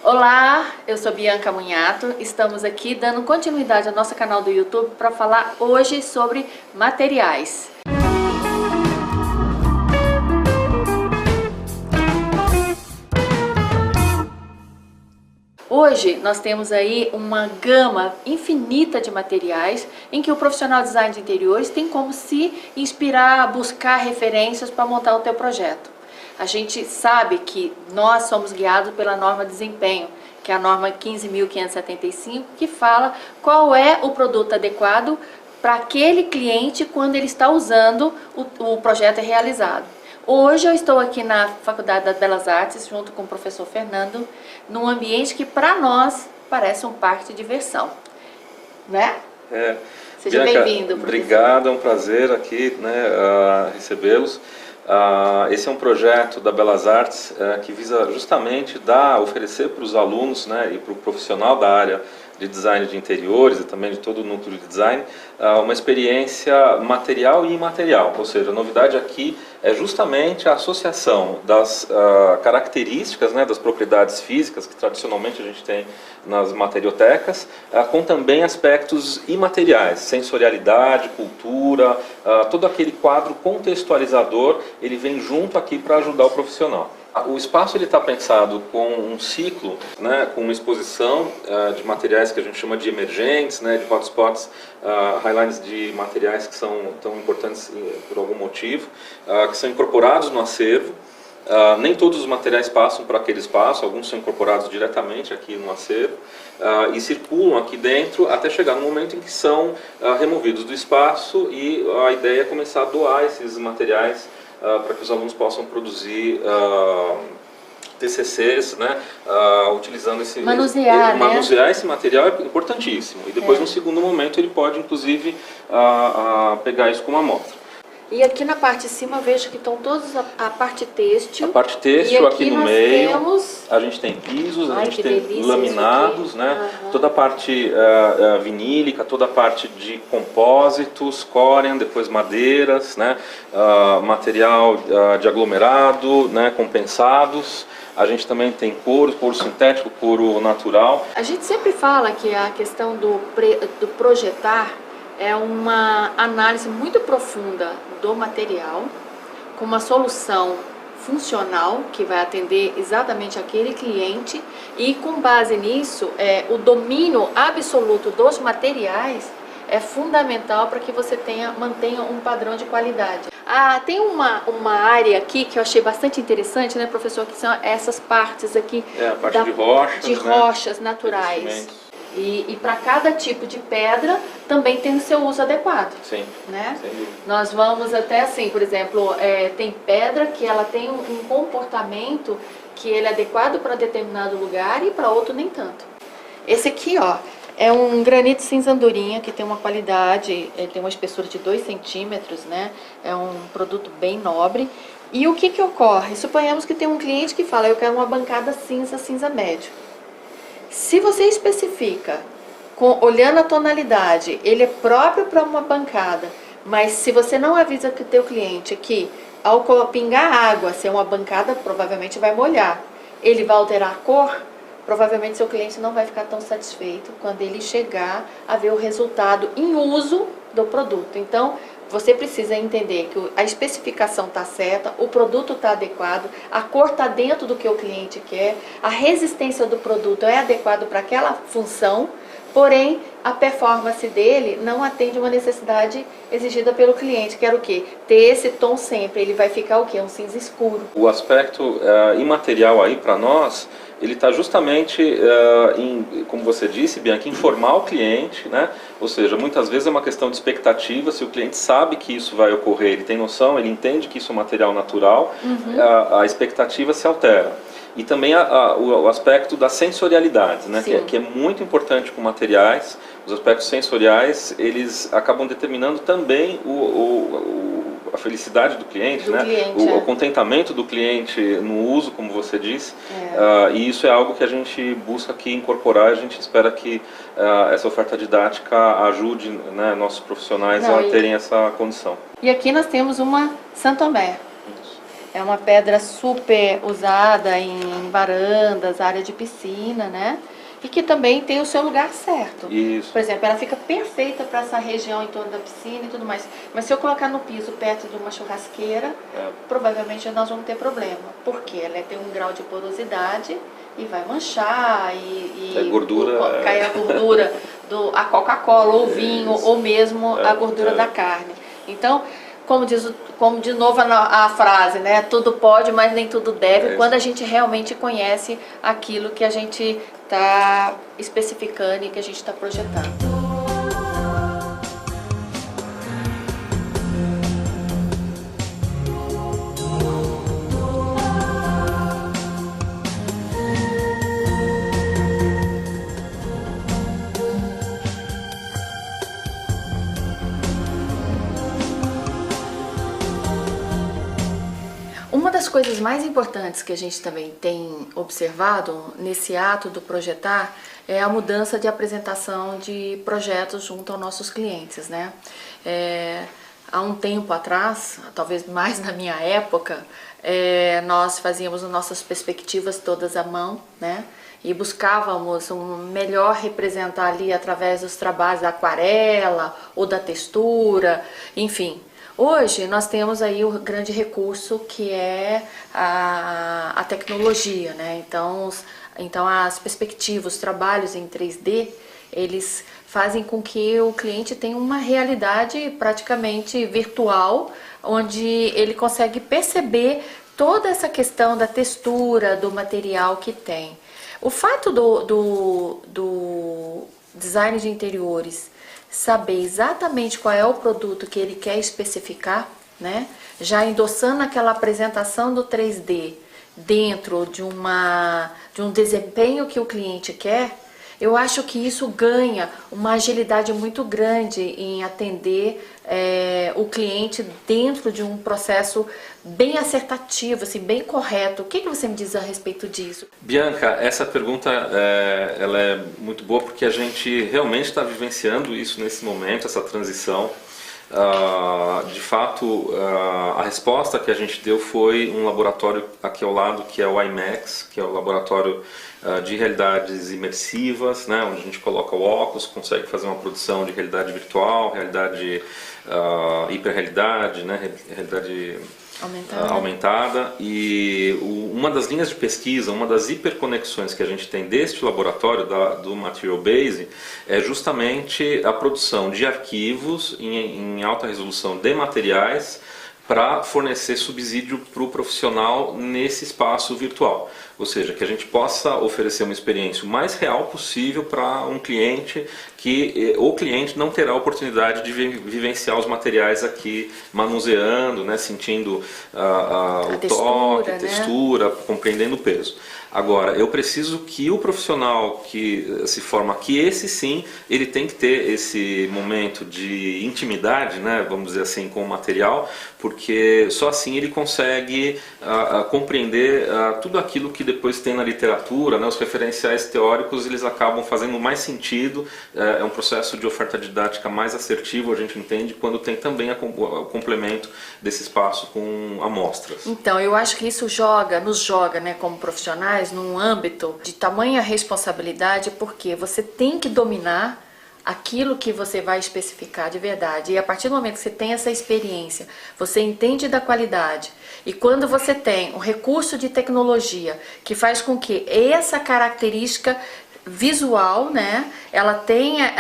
Olá, eu sou Bianca Munhato, estamos aqui dando continuidade ao nosso canal do YouTube para falar hoje sobre materiais. Hoje nós temos aí uma gama infinita de materiais em que o profissional de design de interiores tem como se inspirar, buscar referências para montar o teu projeto. A gente sabe que nós somos guiados pela norma de desempenho, que é a norma 15.575, que fala qual é o produto adequado para aquele cliente quando ele está usando o projeto realizado. Hoje eu estou aqui na Faculdade das Belas Artes, junto com o professor Fernando, num ambiente que para nós parece um parque de diversão, né? Seja bem-vindo, professor. Obrigado, é um prazer aqui, recebê-los. Esse é um projeto da Belas Artes que visa justamente oferecer para os alunos, e para o profissional da área de design de interiores e também de todo o núcleo de design, uma experiência material e imaterial. Ou seja, a novidade aqui é justamente a associação das características, das propriedades físicas que tradicionalmente a gente tem nas materiotecas, com também aspectos imateriais, sensorialidade, cultura, todo aquele quadro contextualizador, ele vem junto aqui para ajudar o profissional. O espaço está pensado com um ciclo, com uma exposição de materiais que a gente chama de emergentes, de hotspots, highlines de materiais que são tão importantes por algum motivo, que são incorporados no acervo. Nem todos os materiais passam para aquele espaço, alguns são incorporados diretamente aqui no acervo e circulam aqui dentro até chegar no momento em que são removidos do espaço, e a ideia é começar a doar esses materiais para que os alunos possam produzir TCCs, utilizando manusear esse material é importantíssimo. E depois, no segundo momento, ele pode, inclusive, pegar isso como amostra. E aqui na parte de cima eu vejo que estão todos a parte têxtil. A parte têxtil aqui no meio, temos... a gente tem pisos, a gente tem laminados, toda a parte vinílica, toda a parte de compósitos, corian, depois madeiras, material de aglomerado, compensados. A gente também tem couro sintético, couro natural. A gente sempre fala que a questão do projetar é uma análise muito profunda do material, com uma solução funcional que vai atender exatamente aquele cliente, e com base nisso, o domínio absoluto dos materiais é fundamental para que você mantenha um padrão de qualidade. Tem uma área aqui que eu achei bastante interessante, professor, que são essas partes aqui a parte de rochas naturais. E para cada tipo de pedra também tem o seu uso adequado. Sim. Nós vamos até assim, por exemplo, tem pedra que ela tem um comportamento que ele é adequado para determinado lugar e para outro nem tanto. Esse aqui, é um granito cinza andorinha que tem uma qualidade, tem uma espessura de 2 centímetros, É um produto bem nobre. E o que ocorre? Suponhamos que tem um cliente que fala, eu quero uma bancada cinza médio. Se você especifica, olhando a tonalidade, ele é próprio para uma bancada, mas se você não avisa que o teu cliente que ao pingar água, se é uma bancada, provavelmente vai molhar, ele vai alterar a cor, provavelmente seu cliente não vai ficar tão satisfeito quando ele chegar a ver o resultado em uso do produto. Então, você precisa entender que a especificação está certa, o produto está adequado, a cor está dentro do que o cliente quer, a resistência do produto é adequada para aquela função, porém a performance dele não atende uma necessidade exigida pelo cliente, que era o quê? Ter esse tom sempre, ele vai ficar o quê? Um cinza escuro. O aspecto imaterial aí para nós, ele está justamente, como você disse, Bianca, informar o cliente, Ou seja, muitas vezes é uma questão de expectativa. Se o cliente sabe que isso vai ocorrer, ele tem noção, ele entende que isso é um material natural, a expectativa se altera. E também o aspecto da sensorialidade, que é muito importante com materiais. Os aspectos sensoriais, eles acabam determinando também a felicidade do cliente, o contentamento do cliente no uso, como você disse. E isso é algo que a gente busca aqui incorporar. A gente espera que essa oferta didática ajude nossos profissionais a terem essa condição. E aqui nós temos uma Santomé. É uma pedra super usada em varandas, área de piscina, né? E que também tem o seu lugar certo. Isso. Por exemplo, ela fica perfeita para essa região em torno da piscina e tudo mais. Mas se eu colocar no piso perto de uma churrasqueira, provavelmente nós vamos ter problema. Porque ela tem um grau de porosidade e vai manchar e gordura, cai a gordura a Coca-Cola, ou vinho, ou mesmo a gordura da carne. Então, como de novo a frase, né? Tudo pode, mas nem tudo deve, quando a gente realmente conhece aquilo que a gente está especificando e que a gente está projetando. Uma das coisas mais importantes que a gente também tem observado nesse ato do projetar é a mudança de apresentação de projetos junto aos nossos clientes, né? Há um tempo atrás, talvez mais na minha época, nós fazíamos as nossas perspectivas todas à mão, né? E buscávamos melhor representar ali através dos trabalhos da aquarela ou da textura, enfim. Hoje nós temos aí o grande recurso que é a tecnologia, né? Então as perspectivas, os trabalhos em 3D, eles fazem com que o cliente tenha uma realidade praticamente virtual, onde ele consegue perceber toda essa questão da textura, do material que tem. O fato do design de interiores saber exatamente qual é o produto que ele quer especificar, né? Já endossando aquela apresentação do 3D dentro de um desempenho que o cliente quer, eu acho que isso ganha uma agilidade muito grande em atender o cliente dentro de um processo bem acertativo, assim, bem correto. O que você me diz a respeito disso? Bianca, essa pergunta ela é muito boa porque a gente realmente está vivenciando isso nesse momento, essa transição. De fato, a resposta que a gente deu foi um laboratório aqui ao lado, que é o IMAX, que é o laboratório de realidades imersivas, né, onde a gente coloca o óculos, consegue fazer uma produção de realidade virtual, realidade hiperrealidade, né, realidade aumentada. E uma das linhas de pesquisa, uma das hiperconexões que a gente tem deste laboratório do Material Base é justamente a produção de arquivos em alta resolução de materiais para fornecer subsídio para o profissional nesse espaço virtual. Ou seja, que a gente possa oferecer uma experiência o mais real possível para um cliente que o cliente não terá a oportunidade de vivenciar os materiais aqui manuseando, né, sentindo o toque, a textura, compreendendo o peso. Agora, eu preciso que o profissional que se forma aqui, esse sim, ele tem que ter esse momento de intimidade, né, vamos dizer assim, com o material, porque só assim ele consegue compreender tudo aquilo que depois tem na literatura, né, os referenciais teóricos, eles acabam fazendo mais sentido, é um processo de oferta didática mais assertivo, a gente entende, quando tem também o complemento desse espaço com amostras. Então, eu acho que isso nos joga, né, como profissionais, num âmbito de tamanha responsabilidade, porque você tem que dominar aquilo que você vai especificar de verdade. E a partir do momento que você tem essa experiência, você entende da qualidade. E quando você tem um recurso de tecnologia que faz com que essa característica visual, né, ela tenha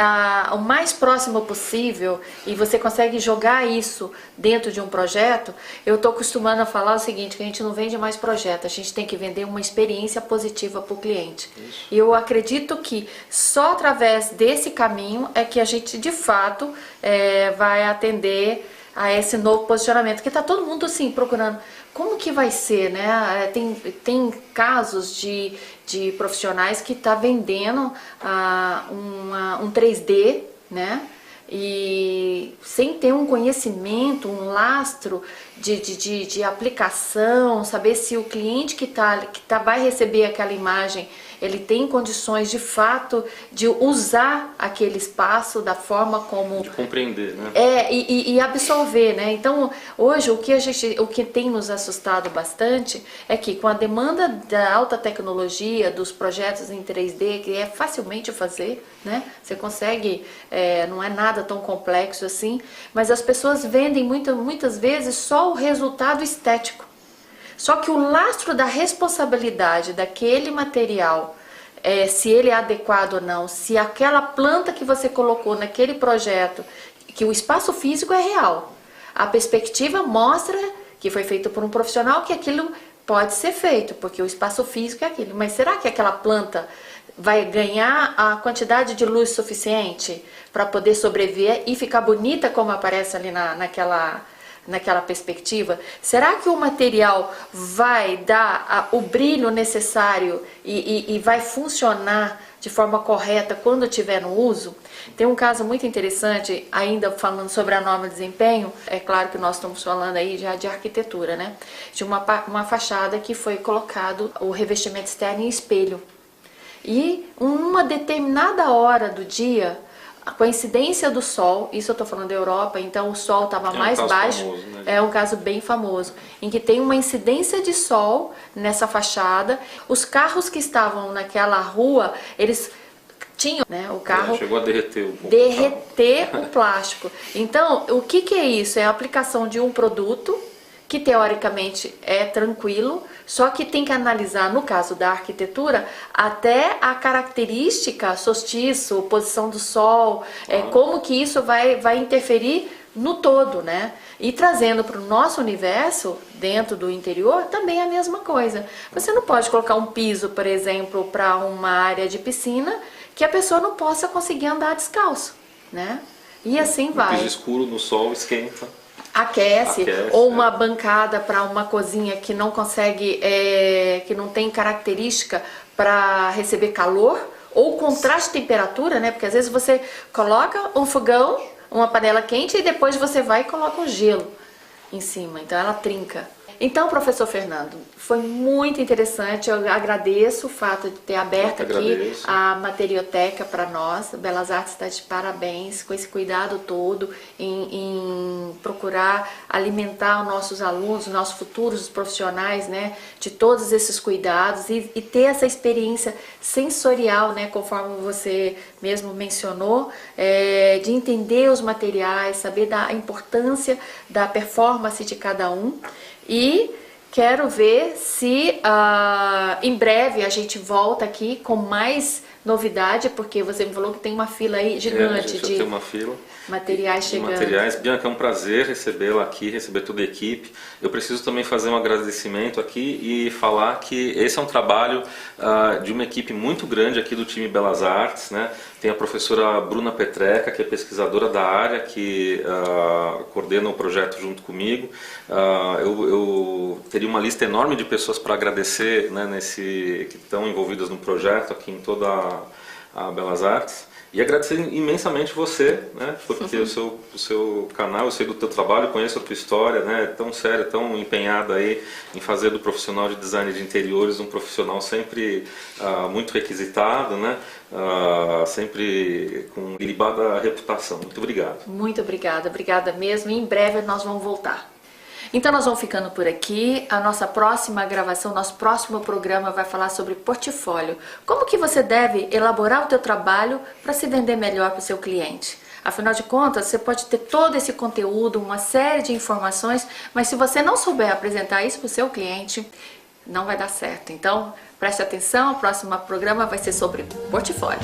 o mais próximo possível e você consegue jogar isso dentro de um projeto, eu estou acostumando a falar o seguinte, que a gente não vende mais projeto, a gente tem que vender uma experiência positiva para o cliente. Isso. E eu acredito que só através desse caminho é que a gente de fato vai atender a esse novo posicionamento, que está todo mundo assim procurando como que vai ser, né? Tem casos de profissionais que estão vendendo um 3D, né? E sem ter um conhecimento, um lastro de aplicação, saber se o cliente que vai receber aquela imagem, ele tem condições de fato de usar aquele espaço da forma como... De compreender, né? E absorver, né? Então, hoje, o que tem nos assustado bastante é que com a demanda da alta tecnologia, dos projetos em 3D, que é facilmente fazer, né? Você consegue, não é nada tão complexo assim, mas as pessoas vendem muitas vezes só o resultado estético. Só que o lastro da responsabilidade daquele material, se ele é adequado ou não, se aquela planta que você colocou naquele projeto, que o espaço físico é real, a perspectiva mostra que foi feito por um profissional que aquilo pode ser feito, porque o espaço físico é aquilo. Mas será que aquela planta vai ganhar a quantidade de luz suficiente para poder sobreviver e ficar bonita como aparece ali naquela perspectiva? Será que o material vai dar o brilho necessário e vai funcionar de forma correta quando estiver no uso? Tem um caso muito interessante, ainda falando sobre a norma de desempenho. É claro que nós estamos falando aí já de arquitetura, né? De uma fachada que foi colocado o revestimento externo em espelho. E uma determinada hora do dia, a coincidência do sol, isso eu estou falando da Europa, então o sol estava mais baixo, famoso, né? É um caso bem famoso, em que tem uma incidência de sol nessa fachada. Os carros que estavam naquela rua, eles tinham, né, o carro chegou a derreter o plástico. Então, o que é isso? É a aplicação de um produto que teoricamente é tranquilo, só que tem que analisar, no caso da arquitetura, até a característica, solstício, posição do sol, como que isso vai interferir no todo, né? E trazendo para o nosso universo, dentro do interior, também é a mesma coisa. Você não pode colocar um piso, por exemplo, para uma área de piscina, que a pessoa não possa conseguir andar descalço, né? E assim vai. Piso escuro no sol esquenta. Aquece, ou uma bancada para uma cozinha que não consegue, que não tem característica para receber calor, ou contraste de temperatura, né? Porque às vezes você coloca um fogão, uma panela quente e depois você vai e coloca um gelo em cima, então ela trinca. Então, professor Fernando, foi muito interessante, eu agradeço o fato de ter aberto aqui a materioteca para nós. Belas Artes está de parabéns com esse cuidado todo em procurar alimentar os nossos alunos, os nossos futuros profissionais, né, de todos esses cuidados e ter essa experiência sensorial, né, conforme você mesmo mencionou, de entender os materiais, saber da importância da performance de cada um. E quero ver se em breve a gente volta aqui com mais novidade, porque você me falou que tem uma fila aí gigante de uma fila materiais chegando. Bianca, é um prazer recebê-la aqui, receber toda a equipe. Eu preciso também fazer um agradecimento aqui e falar que esse é um trabalho de uma equipe muito grande aqui do time Belas Artes, né? Tem a professora Bruna Petreca, que é pesquisadora da área, que coordena o projeto junto comigo. Eu teria uma lista enorme de pessoas para agradecer, né, que estão envolvidas no projeto aqui em toda a Belas Artes. E agradecer imensamente você, né, porque o seu canal, eu sei do teu trabalho, conheço a tua história, né, tão séria, tão empenhada aí em fazer do profissional de design de interiores um profissional sempre muito requisitado, né, sempre com ilibada reputação. Muito obrigado. Muito obrigada, obrigada mesmo, e em breve nós vamos voltar. Então nós vamos ficando por aqui. A nossa próxima gravação, nosso próximo programa vai falar sobre portfólio. Como que você deve elaborar o teu trabalho para se vender melhor para o seu cliente? Afinal de contas, você pode ter todo esse conteúdo, uma série de informações, mas se você não souber apresentar isso para o seu cliente, não vai dar certo. Então, preste atenção, o próximo programa vai ser sobre portfólio.